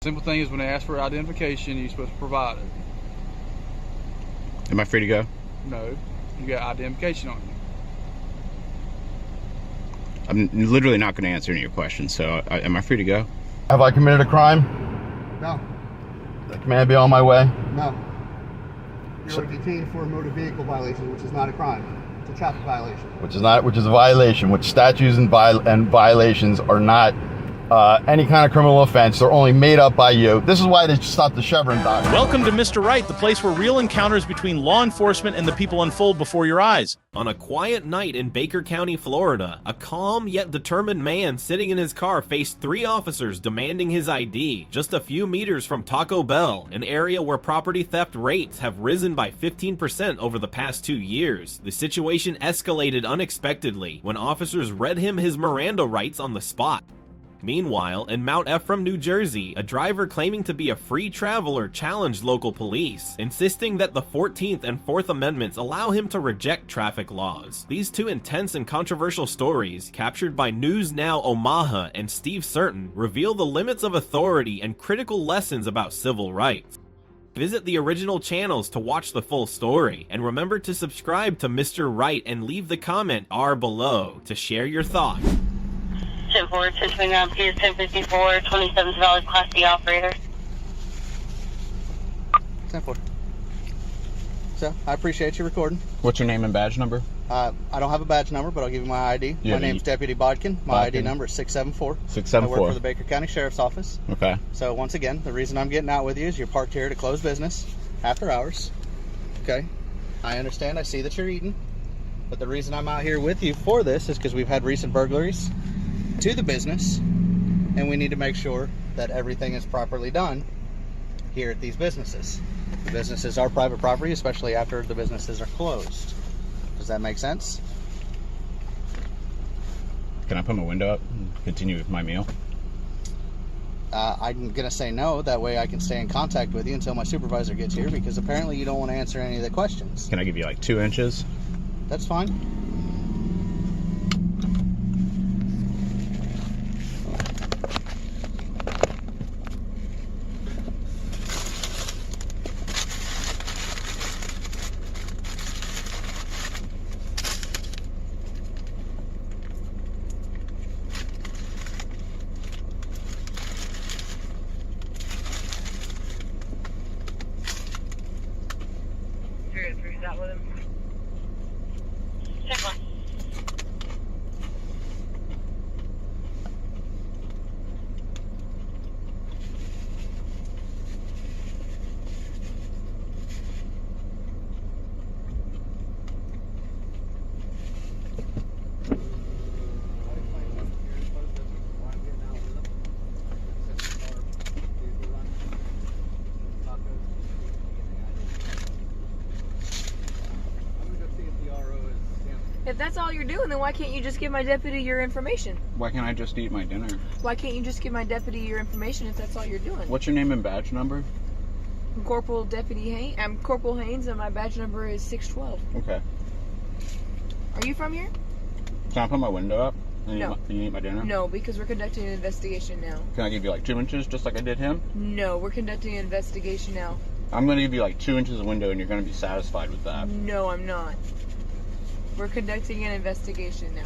Simple thing is when they ask for identification, you're supposed to provide it. Am I free to go? No, you got identification on you. I'm literally not going to answer any of your questions, so am I free to go? Have I committed a crime? No. May I be on my way? No. You're detained for a motor vehicle violation, which is not a crime. It's a traffic violation. Which is a violation, which statutes and violations are not any kind of criminal offense. They're only made up by you. This is why they stopped the Chevron doctrine. Welcome to Mr. Right, the place where real encounters between law enforcement and the people unfold before your eyes. On a quiet night in Baker County, Florida, a calm yet determined man sitting in his car faced 3 officers demanding his ID just a few meters from Taco Bell, an area where property theft rates have risen by 15% over the past 2 years. The situation escalated unexpectedly when officers read him his Miranda rights on the spot. Meanwhile, in Mt Ephraim, New Jersey, a driver claiming to be a free traveler challenged local police, insisting that the 14th and 4th Amendments allow him to reject traffic laws. These 2 intense and controversial stories, captured by News Now Omaha and Steve Certain, reveal the limits of authority and critical lessons about civil rights. Visit the original channels to watch the full story, and remember to subscribe to Mr. Right and leave the comment R below to share your thoughts. 10-4, 1029 Piers, 1054, 27th Valley Class D operator. 10-4. So, I appreciate you recording. What's your name and badge number? I don't have a badge number, but I'll give you my ID. You My have name's Deputy Bodkin. My ID number is 674. 674. I work for the Baker County Sheriff's Office. Okay. So, once again, the reason I'm getting out with you is you're parked here to close business after hours. Okay? I understand. I see that you're eating. But the reason I'm out here with you for this is because we've had recent burglaries to the business, and we need to make sure that everything is properly done here at these businesses. The businesses are private property, especially after the businesses are closed. Does that make sense? Can I put my window up and continue with my meal? I'm gonna say no, that way I can stay in contact with you until my supervisor gets here, because apparently you don't want to answer any of the questions. Can I give you like 2 inches? That's fine. That with him. 10-4. If that's all you're doing, then why can't you just give my deputy your information? Why can't I just eat my dinner? Why can't you just give my deputy your information if that's all you're doing? What's your name and badge number? I'm Corporal Deputy Haynes. I'm Corporal Haynes, and my badge number is 612. Okay. Are you from here? Can I put my window up and No. you eat my dinner? No, because we're conducting an investigation now. Can I give you like 2 inches just like I did him? No, we're conducting an investigation now. I'm going to give you like 2 inches of window and you're going to be satisfied with that. No, I'm not. We're conducting an investigation now.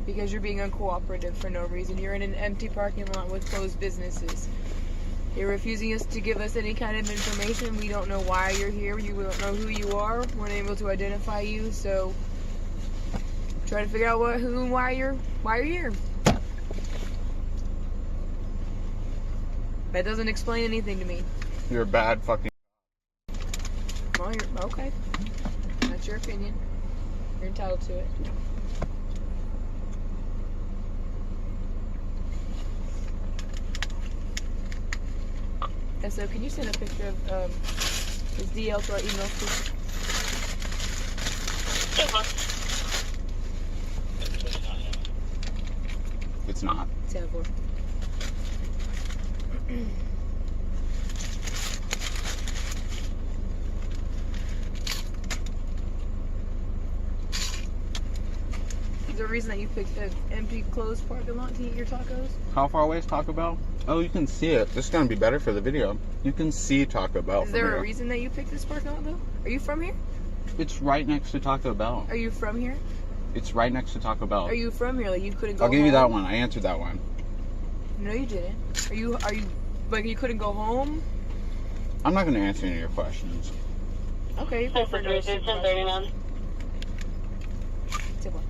Because you're being uncooperative for no reason. You're in an empty parking lot with closed businesses. You're refusing us to give us any kind of information. We don't know why you're here. We don't know who you are. We're unable to identify you. So try to figure out who and why you're here. That doesn't explain anything to me. You're a bad fucking... Well, you're okay. That's your opinion. You're entitled to it. And so, can you send a picture of his DL to our email, please? It's not. 10-4. Is there a reason that you picked an empty, closed parking lot to eat your tacos? How far away is Taco Bell? Oh, you can see it. This is going to be better for the video. You can see Taco Bell Is from there here. a reason that you picked this parking lot, though? Are you from here? It's right next to Taco Bell. Are you from here? It's right next to Taco Bell. Are you from here? Like, you couldn't go I'll give you that home? one. I answered that one. No, you didn't. Are you, like, you couldn't go home? I'm not going to answer any of your questions. Okay, you go for another supervisor. Tip one.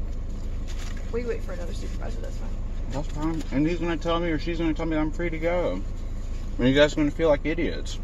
Wait for another supervisor, that's fine. That's fine. And he's going to tell me, or she's going to tell me that I'm free to go. And you guys are going to feel like idiots.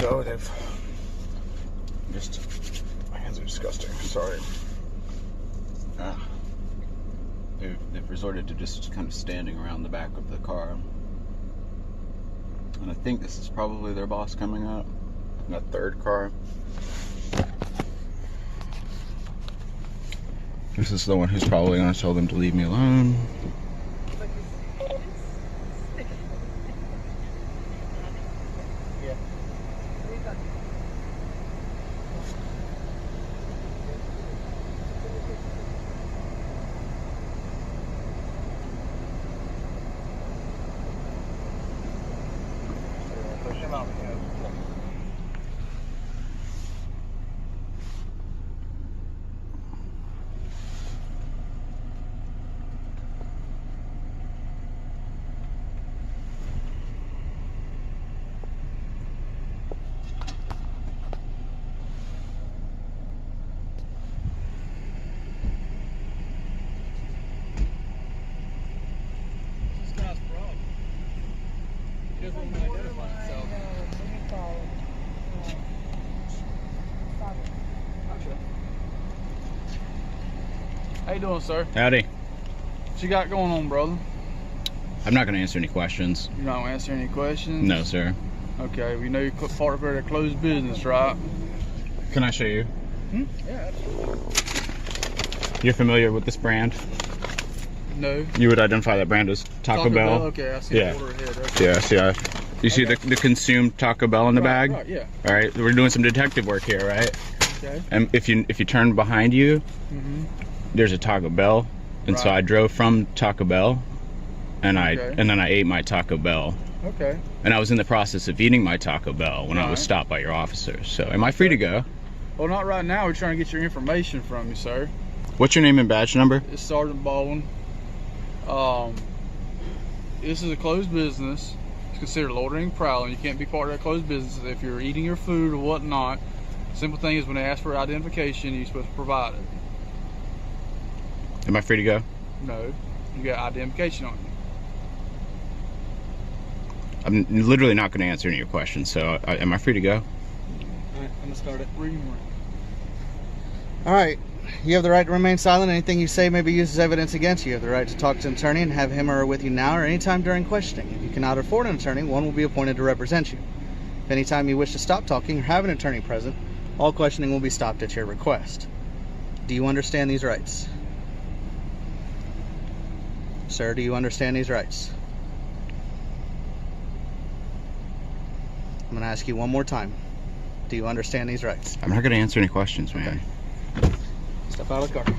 So they've my hands are disgusting. Sorry. They've resorted to just kind of standing around the back of the car. And I think this is probably their boss coming up in a third car. This is the one who's probably going to tell them to leave me alone. doing, sir? Howdy. What you got going on, brother? I'm not going to answer any questions. You're not gonna answer any questions? No, sir. Okay, we know you're part of a closed business, right? Can I show you? Yeah, absolutely. You're familiar with this brand? No. You would identify that brand as Taco Bell? Okay, I see Yeah. the order ahead. Okay. Yes, yeah. You see the consumed Taco Bell in the bag? Right, yeah. All right, we're doing some detective work here, right? Okay. And if you turn behind you, there's a Taco Bell, and so Right. I drove from Taco Bell, and Okay. then I ate my Taco Bell, Okay. and I was in the process of eating my Taco Bell when I was Right. stopped by your officers. So, am I free to go? Well, not right now. We're trying to get your information from you, sir. What's your name and badge number? It's Sergeant Baldwin. This is a closed business. It's considered loitering and prowling. You can't be part of that closed business if you're eating your food or whatnot. Simple thing is when they ask for identification, you're supposed to provide it. Am I free to go? No, you got identification on you. I'm literally not going to answer any of your questions, so am I free to go? All right, I'm gonna start it. Reading. All right. You have the right to remain silent. Anything you say may be used as evidence against you. You have the right to talk to an attorney and have him or her with you now or anytime during questioning. If you cannot afford an attorney, one will be appointed to represent you. If any time you wish to stop talking or have an attorney present, all questioning will be stopped at your request. Do you understand these rights? Sir, do you understand these rights? I'm going to ask you one more time. Do you understand these rights? I'm not going to answer any questions, man. Step out of the car.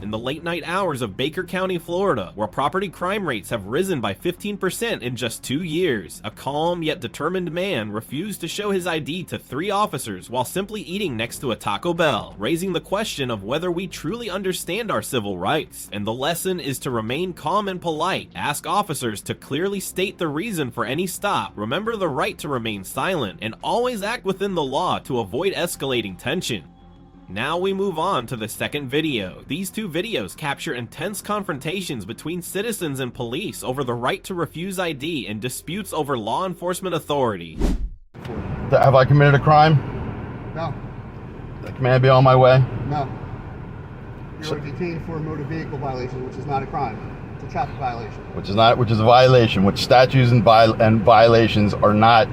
In the late night hours of Baker County, Florida, where property crime rates have risen by 15% in just 2 years, a calm yet determined man refused to show his ID to 3 officers while simply eating next to a Taco Bell, raising the question of whether we truly understand our civil rights. And the lesson is to remain calm and polite, ask officers to clearly state the reason for any stop, remember the right to remain silent, and always act within the law to avoid escalating tension. Now we move on to the second video. These 2 videos capture intense confrontations between citizens and police over the right to refuse ID and disputes over law enforcement authority. Have I committed a crime? No, May I be on my way? no. You're detained for a motor vehicle violation, which is not a crime. It's a traffic violation. Which is a violation, which statutes and violations are not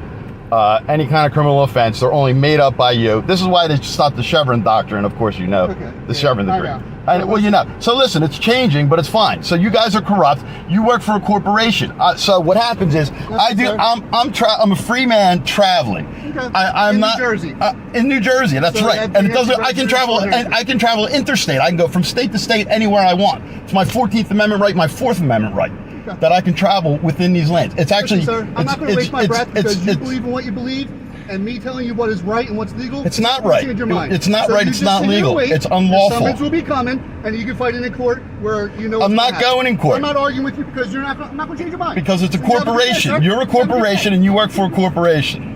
any kind of criminal offense. They're only made up by you. This is why they stopped the Chevron doctrine, of course you know. Okay. The Yeah, Chevron I degree. know. Well, you know. So listen, it's changing, but it's fine. So you guys are corrupt. You work for a corporation. So what happens is, I'm a free man traveling. Okay. I'm In not New Jersey. In New Jersey. That's So right. that- And it you have doesn't. to I can register travel. for And I can travel interstate. I can go from state to state anywhere I want. It's my 14th Amendment right. My 4th Amendment right. Okay. That I can travel within these lands. It's actually. Listen, sir, I'm not going to it's- waste my it's- breath because you it's- believe in what you believe, and me telling you what is right and what's legal. It's not will right. change your mind. It's not So right. you It's just not sit here and legal. wait. It's The unlawful. summons will be coming, and you can fight in a court where you know. I'm what's not gonna happen. going in court. I'm not arguing with you because you're not. I'm not going to change your mind. Because it's a So you have good day, corporation. sir. You're a You have good day. corporation and you work for a corporation.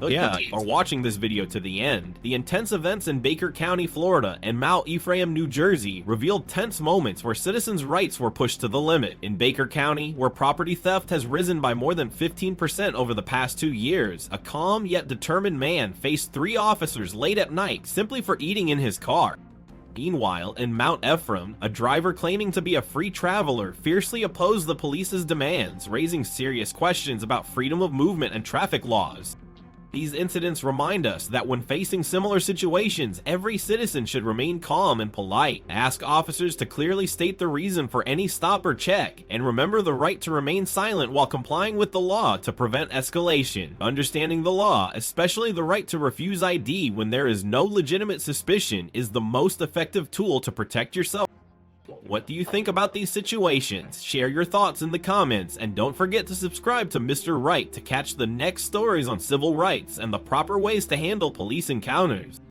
Yeah, are watching this video to the end. The intense events in Baker County, Florida and Mt Ephraim, New Jersey revealed tense moments where citizens' rights were pushed to the limit. In Baker County, where property theft has risen by more than 15% over the past 2 years, a calm yet determined man faced 3 officers late at night simply for eating in his car. Meanwhile, in Mt Ephraim, a driver claiming to be a free traveler fiercely opposed the police's demands, raising serious questions about freedom of movement and traffic laws. These incidents remind us that when facing similar situations, every citizen should remain calm and polite, ask officers to clearly state the reason for any stop or check, and remember the right to remain silent while complying with the law to prevent escalation. Understanding the law, especially the right to refuse ID when there is no legitimate suspicion, is the most effective tool to protect yourself. What do you think about these situations? Share your thoughts in the comments, and don't forget to subscribe to Mr. Right to catch the next stories on civil rights and the proper ways to handle police encounters.